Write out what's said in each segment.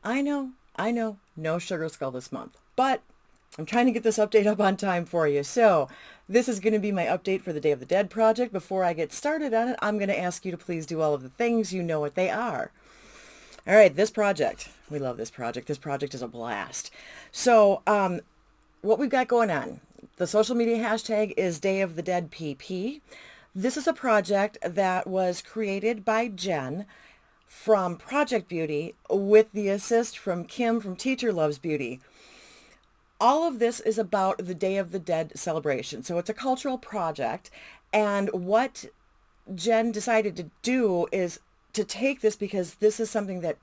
I know, no sugar skull this month, but I'm trying to get this update up on time for you. So this is going to be my update for the Day of the Dead project. Before I get started on it, I'm going to ask you to please do all of the things. You know what they are. All right, this project. We love this project. This project is a blast. So what we've got going on, the social media hashtag is Day of the Dead PP. This is a project that was created by Jen from Project Beauty with the assist from Kim from Teacher Loves Beauty. All of this is about the Day of the Dead celebration. So it's a cultural project. And what Jen decided to do is to take this because this is something that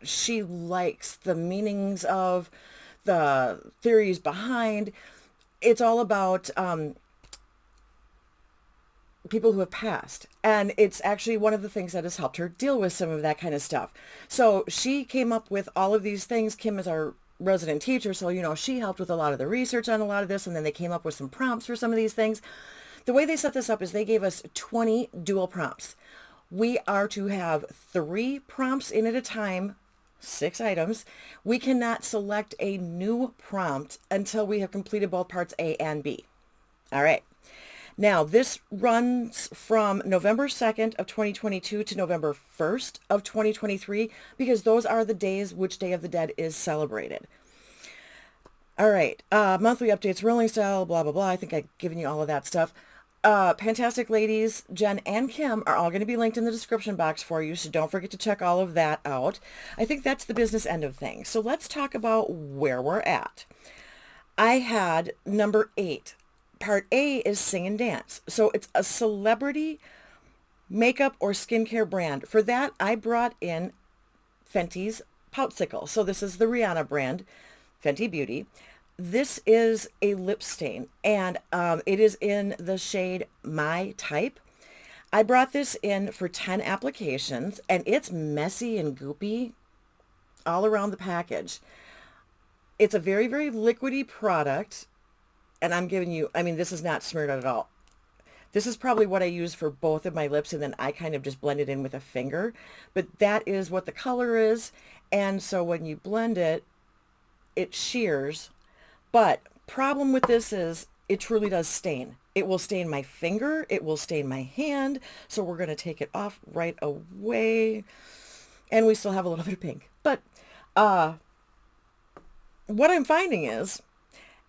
she likes, the meanings of, the theories behind. It's all about people who have passed. And it's actually one of the things that has helped her deal with some of that kind of stuff. So she came up with all of these things. Kim is our resident teacher, so she helped with a lot of the research on a lot of this, and then they came up with some prompts for some of these things. The way they set this up is they gave us 20 dual prompts. We are to have 3 prompts in at a time, 6 items. We cannot select a new prompt until we have completed both parts A and B. All right. Now, this runs from November 2nd of 2022 to November 1st of 2023 because those are the days which Day of the Dead is celebrated. All right, monthly updates, rolling style, blah, blah, blah. I think I've given you all of that stuff. Fantastic ladies, Jen and Kim are all going to be linked in the description box for you, so don't forget to check all of that out. I think that's the business end of things. So let's talk about where we're at. I had number 8. Part A is sing and dance. So it's a celebrity makeup or skincare brand. For that, I brought in Fenty's Poutsicle. So this is the Rihanna brand, Fenty Beauty. This is a lip stain, and it is in the shade My Type. I brought this in for 10 applications, and it's messy and goopy all around the package. It's a very, very liquidy product. And I'm giving you, this is not smeared out at all. This is probably what I use for both of my lips, and then I kind of just blend it in with a finger. But that is what the color is. And so when you blend it, it shears. But problem with this is it truly does stain. It will stain my finger. It will stain my hand. So we're going to take it off right away. And we still have a little bit of pink. But what I'm finding is,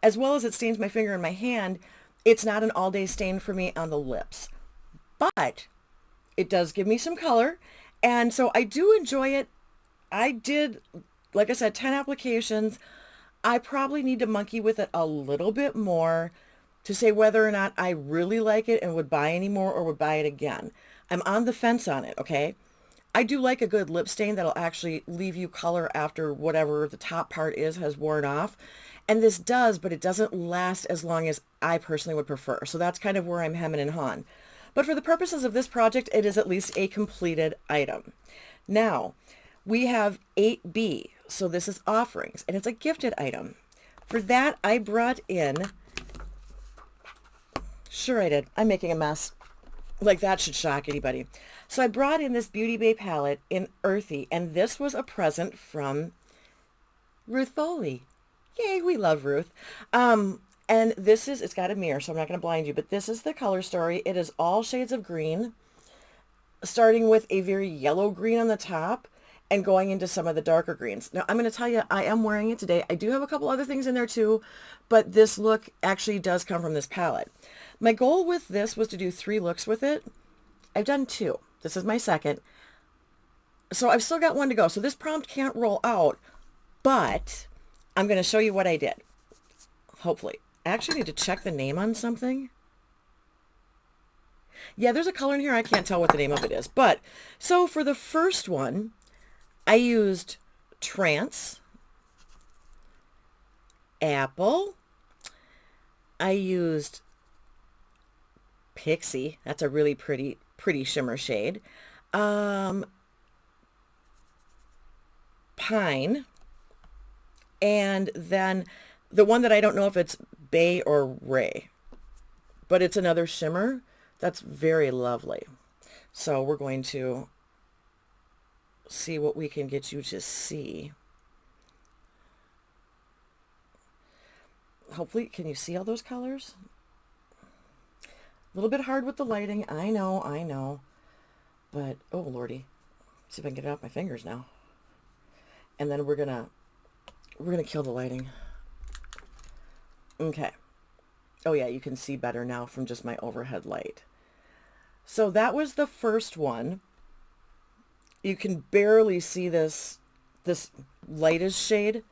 as well as it stains my finger and my hand, it's not an all-day stain for me on the lips. But it does give me some color, and so I do enjoy it. I did, like I said, 10 applications. I probably need to monkey with it a little bit more to say whether or not I really like it and would buy any more or would buy it again. I'm on the fence on it, okay? I do like a good lip stain that'll actually leave you color after whatever the top part is has worn off. And this does, but it doesn't last as long as I personally would prefer. So that's kind of where I'm hemming and hawing. But for the purposes of this project, it is at least a completed item. Now, we have 8B. So this is offerings, and it's a gifted item. For that, I brought in, sure I did, I'm making a mess. Like that should shock anybody. So I brought in this Beauty Bay palette in Earthy, and this was a present from Ruth Foley. Yay, we love Ruth. And this is, it's got a mirror, so I'm not going to blind you, but this is the color story. It is all shades of green, starting with a very yellow green on the top and going into some of the darker greens. Now, I'm going to tell you, I am wearing it today. I do have a couple other things in there too, but this look actually does come from this palette. My goal with this was to do 3 looks with it. I've done 2. This is my second. So I've still got 1 to go. So this prompt can't roll out, but I'm going to show you what I did. Hopefully. I actually need to check the name on something. Yeah, there's a color in here. I can't tell what the name of it is. But, so for the first one, I used Trance, Apple. I used Pixie. That's a really pretty shimmer shade. Pine. And then the one that I don't know if it's Bay or Ray, but it's another shimmer that's very lovely. So we're going to see what we can get you to see. hopefully, can you see all those colors? A little bit hard with the lighting. I know. But, oh, Lordy. See if I can get it off my fingers now. And then we're gonna kill the lighting. Okay. Oh yeah, you can see better now from just my overhead light. So that was the first one. You can barely see this lightest shade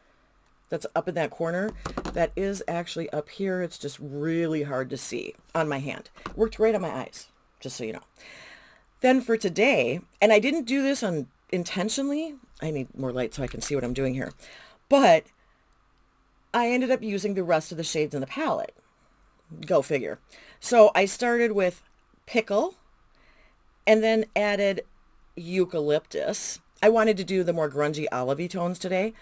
that's up in that corner. That is actually up here. It's just really hard to see on my hand. Worked great on my eyes, just so you know. Then for today, and I didn't do this intentionally. I need more light so I can see what I'm doing here. But I ended up using the rest of the shades in the palette. Go figure. So I started with Pickle and then added Eucalyptus. I wanted to do the more grungy olivey tones today.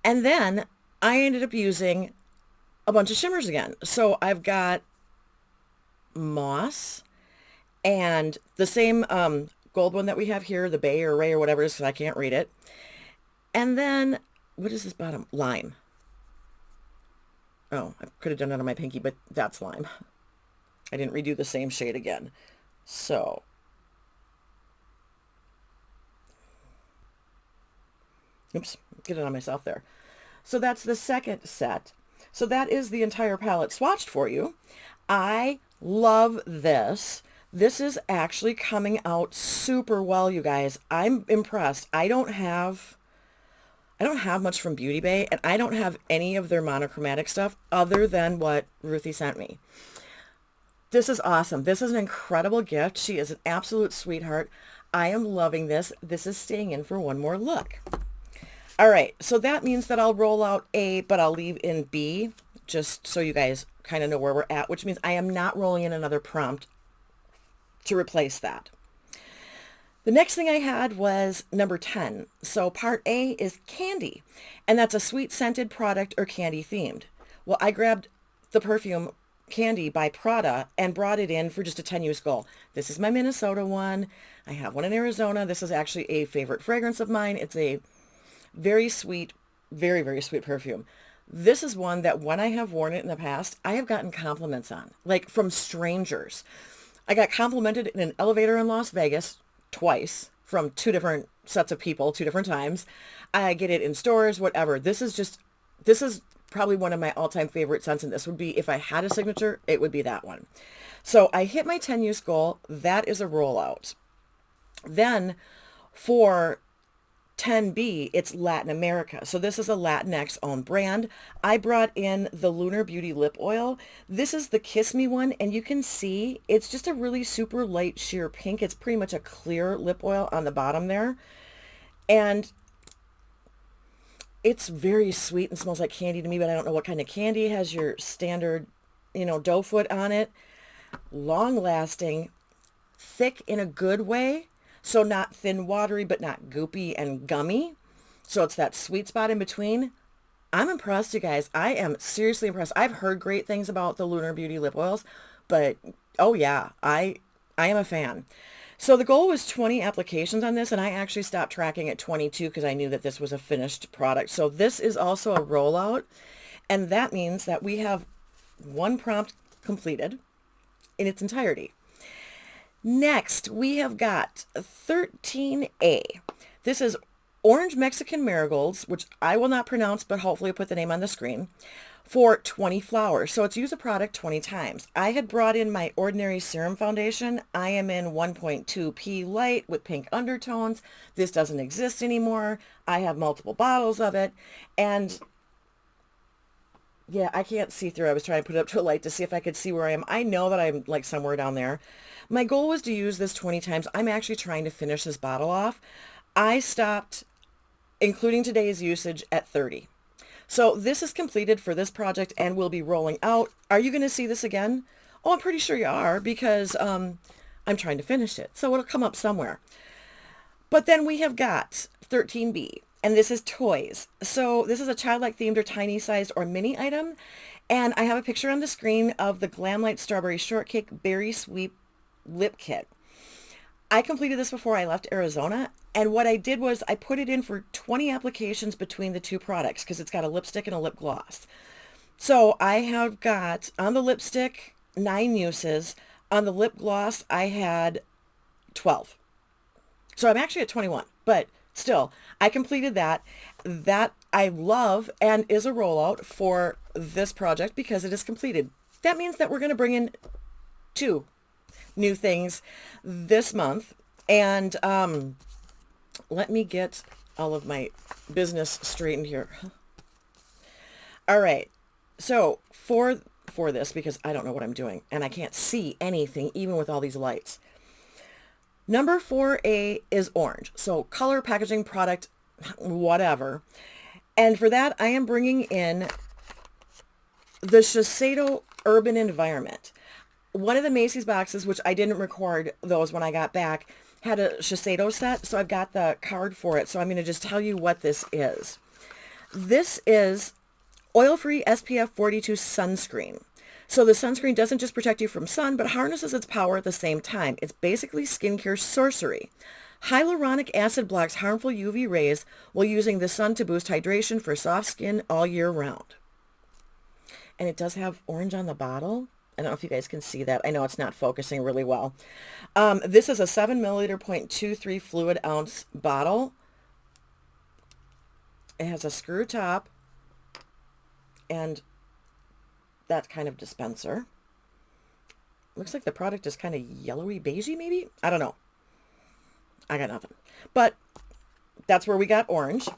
And then I ended up using a bunch of shimmers again. So I've got Moss and the same gold one that we have here, the Bay or Ray or whatever it is, because I can't read it. And then, what is this bottom? Lime. Oh, I could have done it on my pinky, but that's lime. I didn't redo the same shade again. So, oops, get it on myself there. So that's the second set. So that is the entire palette swatched for you. I love this. This is actually coming out super well, you guys. I'm impressed. I don't have much from Beauty Bay, and I don't have any of their monochromatic stuff other than what Ruthie sent me. This is awesome. This is an incredible gift. She is an absolute sweetheart. I am loving this. This is staying in for one more look. All right, so that means that I'll roll out A, but I'll leave in B, just so you guys kind of know where we're at, which means I am not rolling in another prompt to replace that. The next thing I had was number 10. So part A is candy, and that's a sweet scented product or candy themed. Well, I grabbed the perfume Candy by Prada and brought it in for just a 10-use goal. This is my Minnesota one. I have one in Arizona. This is actually a favorite fragrance of mine. It's a very sweet, very, very sweet perfume. This is one that when I have worn it in the past, I have gotten compliments on, like from strangers. I got complimented in an elevator in Las Vegas twice from two different sets of people, two different times. I get it in stores, whatever. This is probably one of my all-time favorite scents, and this would be, if I had a signature, it would be that one. So I hit my 10-use goal. That is a rollout. Then for 10B, it's Latin America. So this is a Latinx owned brand. I brought in the Lunar Beauty lip oil. This is the Kiss Me one, and you can see it's just a really super light sheer pink. It's pretty much a clear lip oil on the bottom there. And it's very sweet and smells like candy to me, but I don't know what kind of candy. It has your standard, doe foot on it. Long lasting, thick in a good way. So not thin, watery, but not goopy and gummy. So it's that sweet spot in between. I'm impressed, you guys. I am seriously impressed. I've heard great things about the Lunar Beauty lip oils, but oh yeah, I am a fan. So the goal was 20 applications on this, and I actually stopped tracking at 22 because I knew that this was a finished product. So this is also a rollout, and that means that we have one prompt completed in its entirety. Next, we have got 13A. This is Orange Mexican Marigolds, which I will not pronounce, but hopefully I'll put the name on the screen, for 20 flowers. So it's use a product 20 times. I had brought in my Ordinary Serum Foundation. I am in 1.2P light with pink undertones. This doesn't exist anymore. I have multiple bottles of it. And yeah, I can't see through. I was trying to put it up to a light to see if I could see where I am. I know that I'm like somewhere down there. My goal was to use this 20 times. I'm actually trying to finish this bottle off. I stopped, including today's usage, at 30. So this is completed for this project and will be rolling out. Are you going to see this again? Oh, I'm pretty sure you are, because I'm trying to finish it. So it'll come up somewhere. But then we have got 13B, and this is toys. So this is a childlike themed or tiny sized or mini item. And I have a picture on the screen of the Glamlight Strawberry Shortcake Berry Sweep Lip Kit. I completed this before I left Arizona, and what I did was I put it in for 20 applications between the two products because it's got a lipstick and a lip gloss. So I have got on the lipstick 9 uses. On the lip gloss, I had 12. So I'm actually at 21, but still, I completed that. That I love and is a rollout for this project because it is completed. That means that we're going to bring in 2 new things this month. And let me get all of my business straightened here. All right. So for this, because I don't know what I'm doing and I can't see anything even with all these lights. Number 4A is orange. So color, packaging, product, whatever. And for that, I am bringing in the Shiseido Urban Environment. One of the Macy's boxes, which I didn't record those when I got back, had a Shiseido set. So I've got the card for it. So I'm going to just tell you what this is. This is oil-free SPF 42 sunscreen. So the sunscreen doesn't just protect you from sun, but harnesses its power at the same time. It's basically skincare sorcery. Hyaluronic acid blocks harmful UV rays while using the sun to boost hydration for soft skin all year round. And it does have orange on the bottle. I don't know if you guys can see that. I know it's not focusing really well. This is a 7 milliliter 0.23 fluid ounce bottle. It has a screw top and that kind of dispenser. Looks like the product is kind of yellowy beigey maybe. I don't know. I got nothing. But that's where we got orange.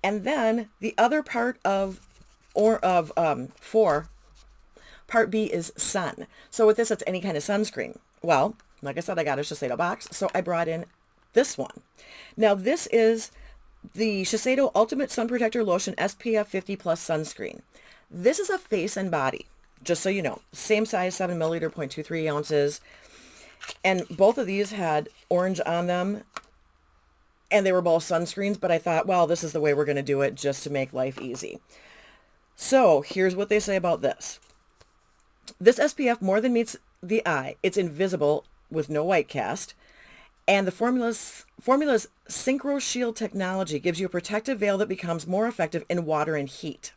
And then the other part of 4, part B is sun. So with this, it's any kind of sunscreen. Well, like I said, I got a Shiseido box, so I brought in this one. Now this is the Shiseido Ultimate Sun Protector Lotion SPF 50 Plus Sunscreen. This is a face and body, just so you know. Same size, 7 milliliter, 0.23 ounces. And both of these had orange on them. And they were both sunscreens, but I thought, well, this is the way we're going to do it just to make life easy. So here's what they say about this. This SPF more than meets the eye. It's invisible with no white cast. And the formula's Synchro Shield technology gives you a protective veil that becomes more effective in water and heat.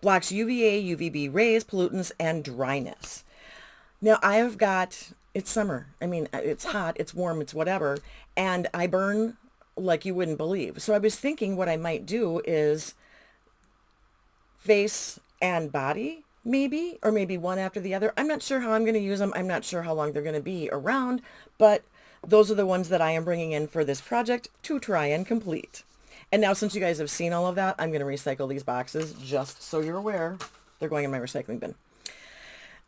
Blocks UVA, UVB rays, pollutants, and dryness. Now I've got, it's summer. I mean, it's hot, it's warm, it's whatever. And I burn like you wouldn't believe. So I was thinking what I might do is face and body, maybe, or maybe one after the other. I'm not sure how I'm going to use them. I'm not sure how long they're going to be around, but those are the ones that I am bringing in for this project to try and complete. And now since you guys have seen all of that, I'm going to recycle these boxes just so you're aware. They're going in my recycling bin.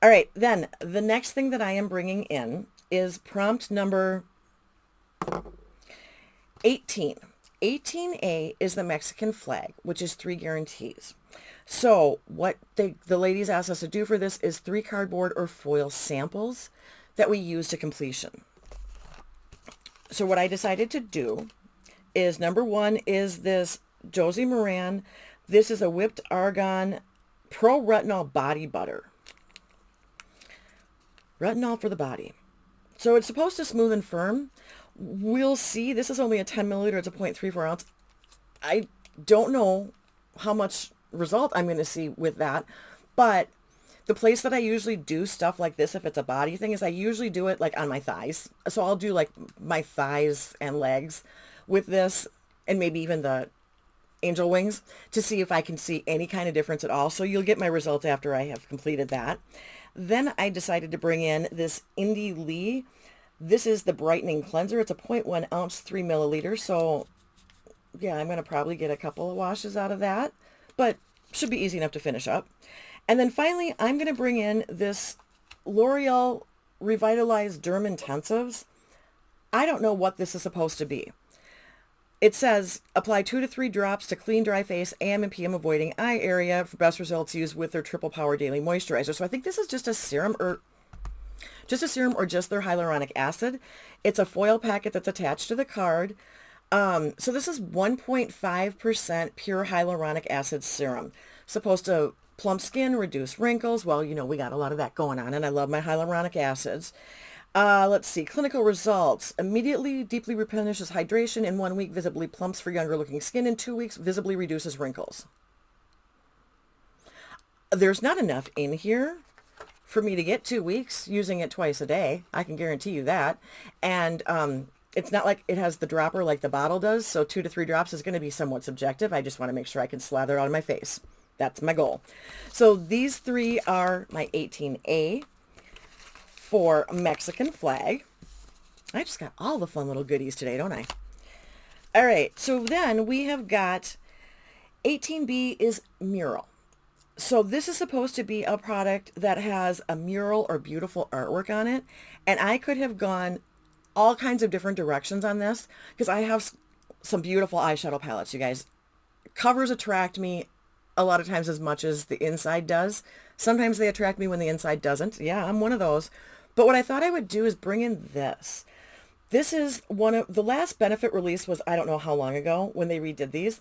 All right, then the next thing that I am bringing in is prompt number 18. 18A is the Mexican flag, which is 3 guarantees. So what the ladies asked us to do for this is 3 cardboard or foil samples that we use to completion. So what I decided to do is number 1 is this Josie Moran. This is a whipped argan pro retinol body butter. Retinol for the body. So it's supposed to smooth and firm. We'll see. This is only a 10 milliliter. It's a 0.34 ounce. I don't know how much result I'm going to see with that. But the place that I usually do stuff like this, if it's a body thing, is I usually do it like on my thighs. So I'll do like my thighs and legs with this, and maybe even the angel wings, to see if I can see any kind of difference at all. So you'll get my results after I have completed that. Then I decided to bring in this Indie Lee. This is the brightening cleanser. It's a 0.1 ounce, 3 milliliters. So yeah, I'm going to probably get a couple of washes out of that, but should be easy enough to finish up. And then finally, I'm going to bring in this L'Oreal Revitalized Derm Intensives. I don't know what this is supposed to be. It says apply 2 to 3 drops to clean dry face, AM and PM avoiding eye area. For best results, use with their triple power daily moisturizer. So I think this is just a serum or just their hyaluronic acid. It's a foil packet that's attached to the card. So this is 1.5% pure hyaluronic acid serum. Supposed to plump skin, reduce wrinkles. Well, you know, we got a lot of that going on, and I love my hyaluronic acids. Let's see. Clinical results. Immediately deeply replenishes hydration. In 1 week, visibly plumps for younger looking skin. In 2 weeks, visibly reduces wrinkles. There's not enough in here for me to get 2 weeks using it twice a day. I can guarantee you that. And it's not like it has the dropper like the bottle does. So 2 to 3 drops is going to be somewhat subjective. I just want to make sure I can slather it on my face. That's my goal. So these 3 are my 18A for Mexican flag. I just got all the fun little goodies today, don't I? All right. So then we have got 18B is mural. So this is supposed to be a product that has a mural or beautiful artwork on it. And I could have gone all kinds of different directions on this because I have some beautiful eyeshadow palettes, you guys. Covers attract me a lot of times as much as the inside does. Sometimes they attract me when the inside doesn't. Yeah, I'm one of those. But what I thought I would do is bring in this. This is one of the last Benefit release was, I don't know how long ago when they redid these.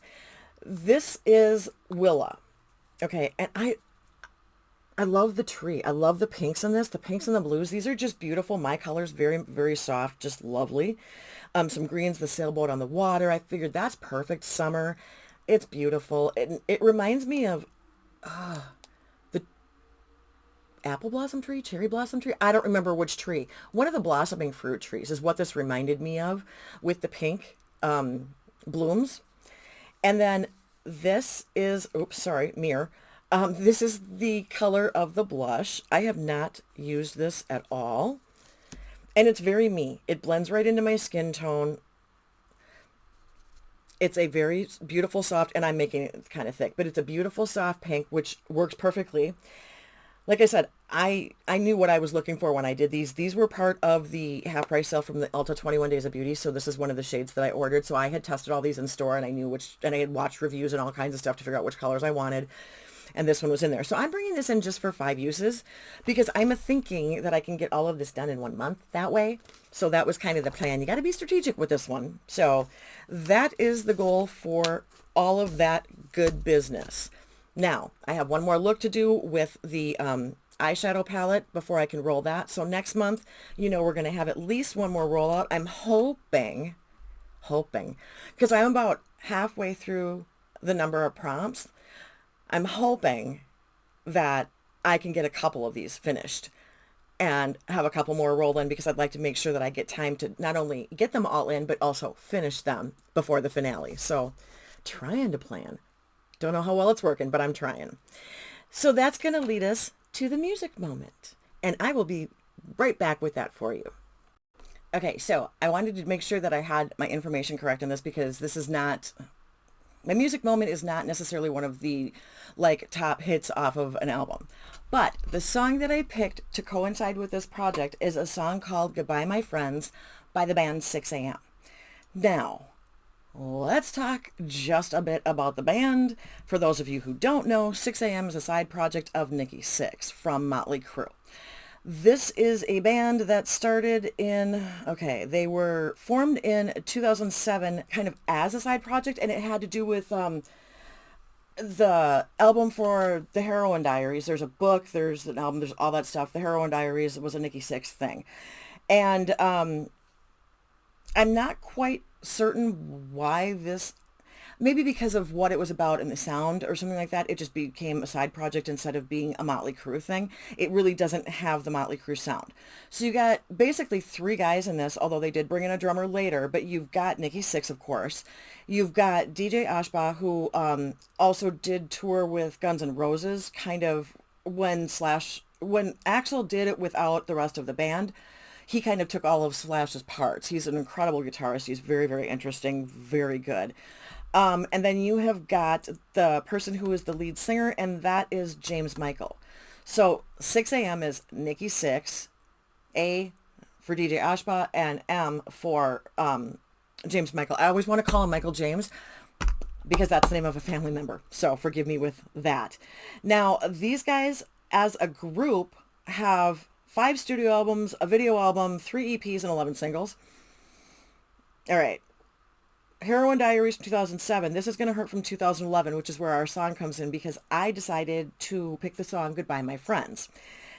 This is Willa. Okay, and I love the tree. I love the pinks in this, the pinks and the blues. These are just beautiful. My colors, very, very soft, just lovely. Some greens, the sailboat on the water. I figured that's perfect. Summer. It's beautiful. It reminds me of the apple blossom tree, cherry blossom tree. I don't remember which tree. One of the blossoming fruit trees is what this reminded me of with the pink blooms. And then this is, oops, sorry, mirror. This is the color of the blush. I have not used this at all. And it's very me. It blends right into my skin tone. It's a very beautiful soft, and I'm making it kind of thick, but it's a beautiful soft pink, which works perfectly. Like I said, I knew what I was looking for when I did these. These were part of the half price sale from the Ulta 21 Days of Beauty. So this is one of the shades that I ordered. So I had tested all these in store and I knew which, and I had watched reviews and all kinds of stuff to figure out which colors I wanted. And this one was in there. So I'm bringing this in just for 5 uses because I'm thinking that I can get all of this done in 1 month that way. So that was kind of the plan. You got to be strategic with this one. So that is the goal for all of that good business. Now, I have one more look to do with the eyeshadow palette before I can roll that. So next month, you know, we're going to have at least one more rollout. I'm hoping, because I'm about halfway through the number of prompts. I'm hoping that I can get a couple of these finished and have a couple more roll in because I'd like to make sure that I get time to not only get them all in, but also finish them before the finale. So trying to plan. Don't know how well it's working, but I'm trying. So that's going to lead us to the music moment. And I will be right back with that for you. Okay, so I wanted to make sure that I had my information correct in this because this is not, my music moment is not necessarily one of the like top hits off of an album. But the song that I picked to coincide with this project is a song called Goodbye My Friends by the band 6am. Now, let's talk just a bit about the band. For those of you who don't know, 6am is a side project of Nikki Sixx from Motley Crue. This is a band that started in, they were formed in 2007 kind of as a side project, and it had to do with the album for the Heroin Diaries. There's a book, there's an album, there's all that stuff. The Heroin Diaries was a Nikki Sixx thing. And I'm not quite certain why this, maybe because of what it was about in the sound or something like that, it just became a side project instead of being a Motley Crue thing. It really doesn't have the Motley Crue sound. So you got basically 3 guys in this, although they did bring in a drummer later, but you've got Nikki Sixx, of course. You've got DJ Ashba, who also did tour with Guns N' Roses, kind of when Axl did it without the rest of the band. He kind of took all of Slash's parts. He's an incredible guitarist. He's very, very interesting, very good. And then you have got the person who is the lead singer, and that is James Michael. So 6am is Nikki Sixx, A for DJ Ashba, and M for James Michael. I always want to call him Michael James because that's the name of a family member. So forgive me with that. Now, these guys as a group have 5 studio albums, a video album, 3 EPs, and 11 singles. All right. Heroin Diaries from 2007. This is going to hurt from 2011, which is where our song comes in because I decided to pick the song Goodbye My Friends.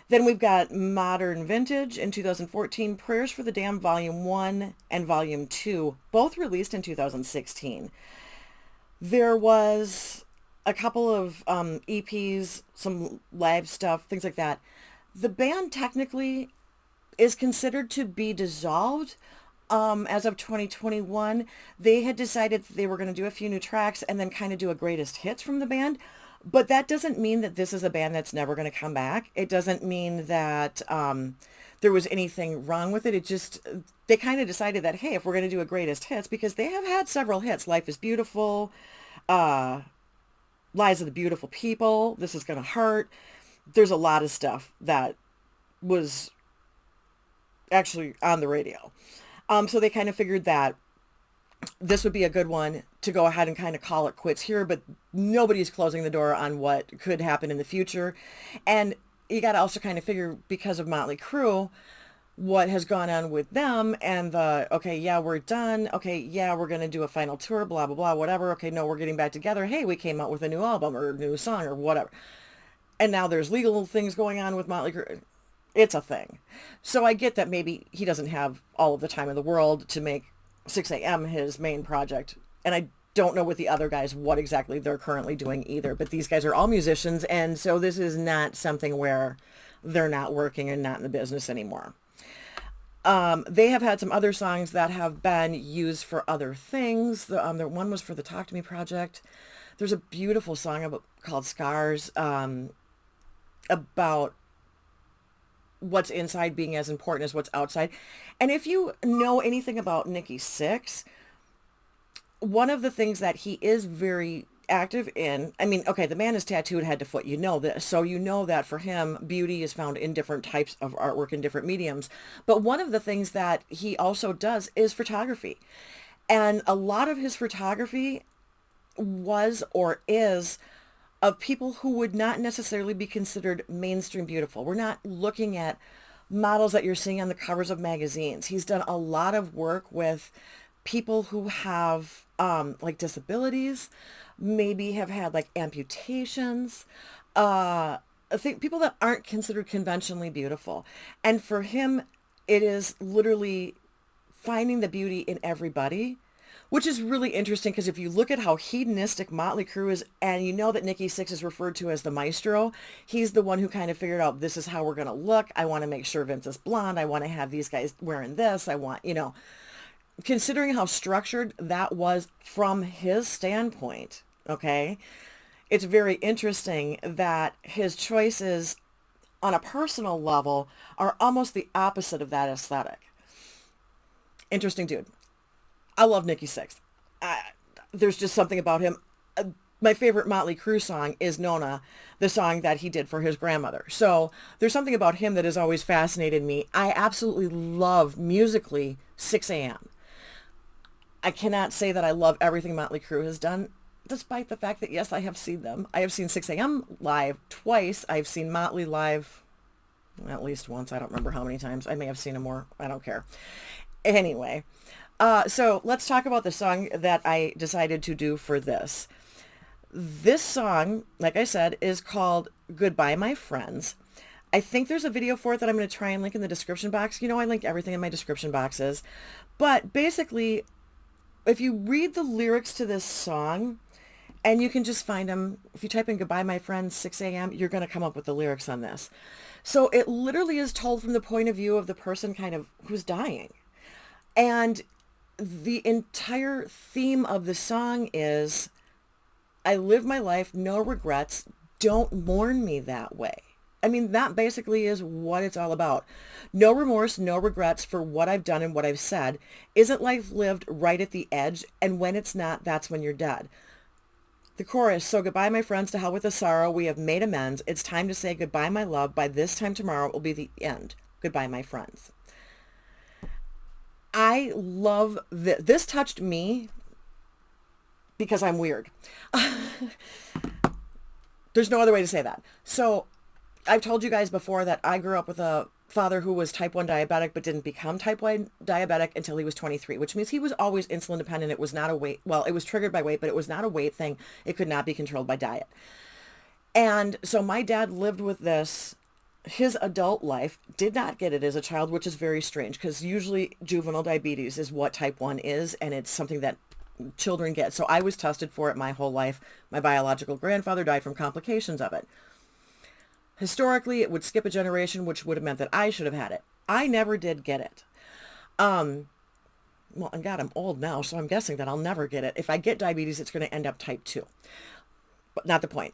Then we've got Modern Vintage in 2014, Prayers for the Damned Volume 1 and Volume 2, both released in 2016. There was a couple of EPs, some live stuff, things like that. The band technically is considered to be dissolved as of 2021. They had decided that they were going to do a few new tracks and then kind of do a greatest hits from the band. But that doesn't mean that this is a band that's never going to come back. It doesn't mean that there was anything wrong with it. It just, they kind of decided that, hey, if we're going to do a greatest hits, because they have had several hits, Life is Beautiful, uh, Lies of the Beautiful People, This Is Gonna Hurt. There's a lot of stuff that was actually on the radio. So they kind of figured that this would be a good one to go ahead and kind of call it quits here, but nobody's closing the door on what could happen in the future. And you got to also kind of figure, because of Motley Crue, what has gone on with them and the, okay, yeah, we're done. Okay, yeah, we're going to do a final tour, blah, blah, blah, whatever. Okay, no, we're getting back together. Hey, we came out with a new album or a new song or whatever. And now there's legal things going on with Motley Crue. It's a thing. So I get that maybe he doesn't have all of the time in the world to make 6 a.m. his main project. And I don't know with the other guys what exactly they're currently doing either. But these guys are all musicians. And so this is not something where they're not working and not in the business anymore. They have had some other songs that have been used for other things. The one was for the Talk to Me project. There's a beautiful song called Scars about what's inside being as important as what's outside. And if you know anything about Nikki Sixx, one of the things that he is very active in, I mean, okay, the man is tattooed head to foot, you know this, so you know that for him, beauty is found in different types of artwork in different mediums. But one of the things that he also does is photography. And a lot of his photography was or is of people who would not necessarily be considered mainstream beautiful. We're not looking at models that you're seeing on the covers of magazines. He's done a lot of work with people who have like disabilities, maybe have had like amputations, I think people that aren't considered conventionally beautiful. And for him, it is literally finding the beauty in everybody, which is really interesting because if you look at how hedonistic Motley Crue is, and you know that Nikki Sixx is referred to as the maestro, he's the one who kind of figured out, this is how we're going to look. I want to make sure Vince is blonde. I want to have these guys wearing this. I want, you know, considering how structured that was from his standpoint, okay, it's very interesting that his choices on a personal level are almost the opposite of that aesthetic. Interesting dude. I love Nikki Sixx. There's just something about him. My favorite Motley Crue song is Nona, the song that he did for his grandmother. So there's something about him that has always fascinated me. I absolutely love musically 6 a.m. I cannot say that I love everything Motley Crue has done, despite the fact that, yes, I have seen them. I have seen 6 a.m. live twice. I've seen Motley live at least once. I don't remember how many times. I may have seen them more. I don't care. Anyway. So let's talk about the song that I decided to do for this. This song, like I said, is called Goodbye My Friends. I think there's a video for it that I'm going to try and link in the description box. You know, I link everything in my description boxes. But basically, if you read the lyrics to this song, and you can just find them, if you type in Goodbye My Friends 6 a.m., you're going to come up with the lyrics on this. So it literally is told from the point of view of the person kind of who's dying. And the entire theme of the song is, I live my life, no regrets, don't mourn me that way. I mean, that basically is what it's all about. No remorse, no regrets for what I've done and what I've said. Isn't life lived right at the edge? And when it's not, that's when you're dead. The chorus, so goodbye, my friends, to hell with the sorrow. We have made amends. It's time to say goodbye, my love. By this time tomorrow, it will be the end. Goodbye, my friends. I love this. This touched me because I'm weird. There's no other way to say that. So I've told you guys before that I grew up with a father who was type 1 diabetic but didn't become type 1 diabetic until he was 23, which means he was always insulin dependent. It was not a weight. Well, it was triggered by weight, but it was not a weight thing. It could not be controlled by diet. And so my dad lived with this his adult life, did not get it as a child, which is very strange because usually juvenile diabetes is what type 1 is, and it's something that children get. So I was tested for it my whole life. My biological grandfather died from complications of it. Historically, it would skip a generation, which would have meant that I should have had it. I never did get it. Well, and God, I'm old now, so I'm guessing that I'll never get it. If I get diabetes, it's going to end up type 2. But not the point.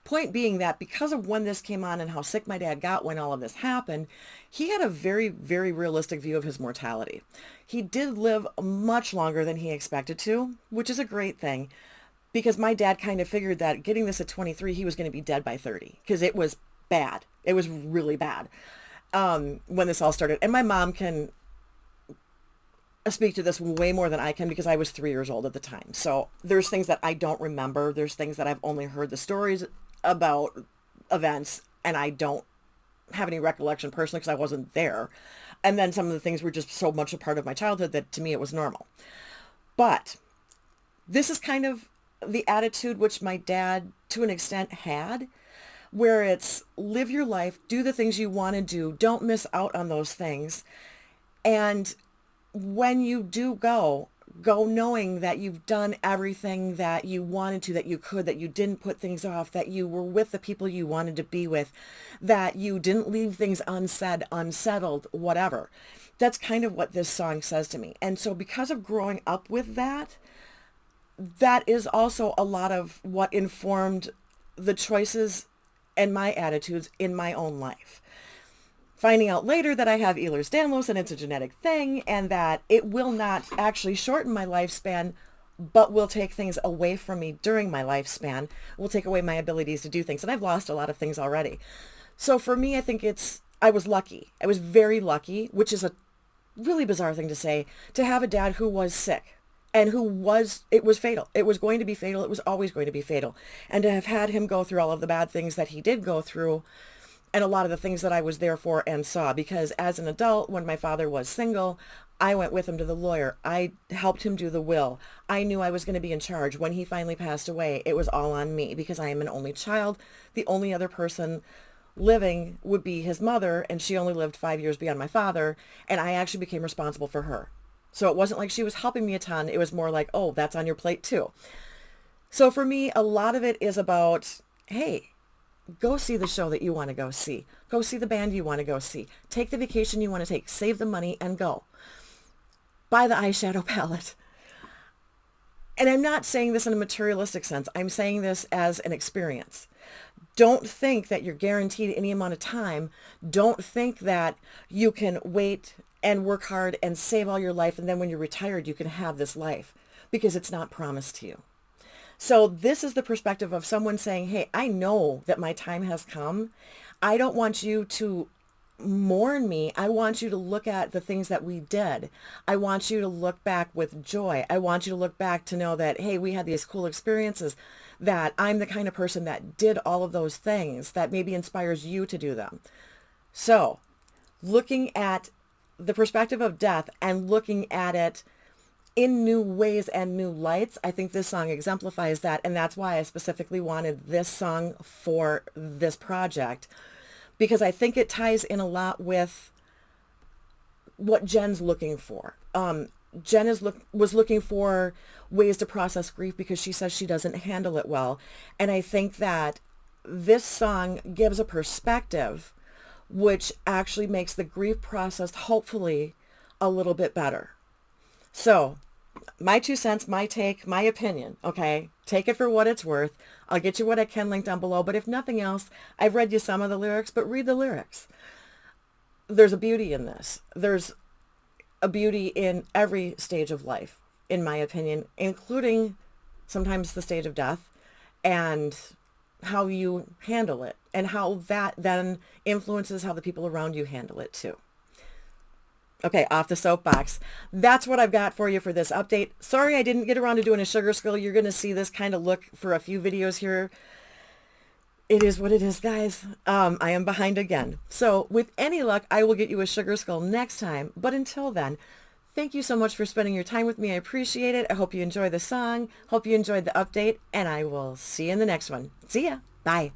Point being that because of when this came on and how sick my dad got when all of this happened, he had a very, very realistic view of his mortality. He did live much longer than he expected to, which is a great thing, because my dad kind of figured that getting this at 23, he was going to be dead by 30, because it was bad. It was really bad when this all started. And my mom can speak to this way more than I can because I was 3 years old at the time. So there's things that I don't remember. There's things that I've only heard the stories about events, and I don't have any recollection personally because I wasn't there. And then some of the things were just so much a part of my childhood that to me it was normal. But this is kind of the attitude which my dad to an extent had, where it's live your life, do the things you want to do, don't miss out on those things. And when you do go knowing that you've done everything that you wanted to, that you could, that you didn't put things off, that you were with the people you wanted to be with, that you didn't leave things unsaid, unsettled, whatever. That's kind of what this song says to me. And so because of growing up with that, that is also a lot of what informed the choices and my attitudes in my own life. Finding out later that I have Ehlers-Danlos and it's a genetic thing, and that it will not actually shorten my lifespan, but will take things away from me during my lifespan, will take away my abilities to do things. And I've lost a lot of things already. So for me, I think I was lucky. I was very lucky, which is a really bizarre thing to say, to have a dad who was sick and it was fatal. It was going to be fatal. It was always going to be fatal. And to have had him go through all of the bad things that he did go through, and a lot of the things that I was there for and saw, because as an adult, when my father was single, I went with him to the lawyer. I helped him do the will. I knew I was going to be in charge. When he finally passed away, it was all on me because I am an only child. The only other person living would be his mother, and she only lived 5 years beyond my father, and I actually became responsible for her. So it wasn't like she was helping me a ton. It was more like, oh, that's on your plate too. So for me, a lot of it is about, hey, go see the show that you want to go see. Go see the band you want to go see. Take the vacation you want to take. Save the money and go. Buy the eyeshadow palette. And I'm not saying this in a materialistic sense. I'm saying this as an experience. Don't think that you're guaranteed any amount of time. Don't think that you can wait and work hard and save all your life, and then when you're retired, you can have this life, because it's not promised to you. So this is the perspective of someone saying, hey, I know that my time has come. I don't want you to mourn me. I want you to look at the things that we did. I want you to look back with joy. I want you to look back to know that, hey, we had these cool experiences, that I'm the kind of person that did all of those things, that maybe inspires you to do them. So looking at the perspective of death and looking at it in new ways and new lights, I think this song exemplifies that. And that's why I specifically wanted this song for this project, because I think it ties in a lot with what Jen's looking for. Jen was looking for ways to process grief because she says she doesn't handle it well. And I think that this song gives a perspective which actually makes the grief process hopefully a little bit better. So my 2 cents, my take, my opinion, okay? Take it for what it's worth. I'll get you what I can link down below. But if nothing else, I've read you some of the lyrics, but read the lyrics. There's a beauty in this. There's a beauty in every stage of life, in my opinion, including sometimes the stage of death, and how you handle it, and how that then influences how the people around you handle it too. Okay, off the soapbox. That's what I've got for you for this update. Sorry I didn't get around to doing a sugar skull. You're going to see this kind of look for a few videos here. It is what it is, guys. I am behind again. So with any luck, I will get you a sugar skull next time. But until then, thank you so much for spending your time with me. I appreciate it. I hope you enjoy the song. Hope you enjoyed the update. And I will see you in the next one. See ya. Bye.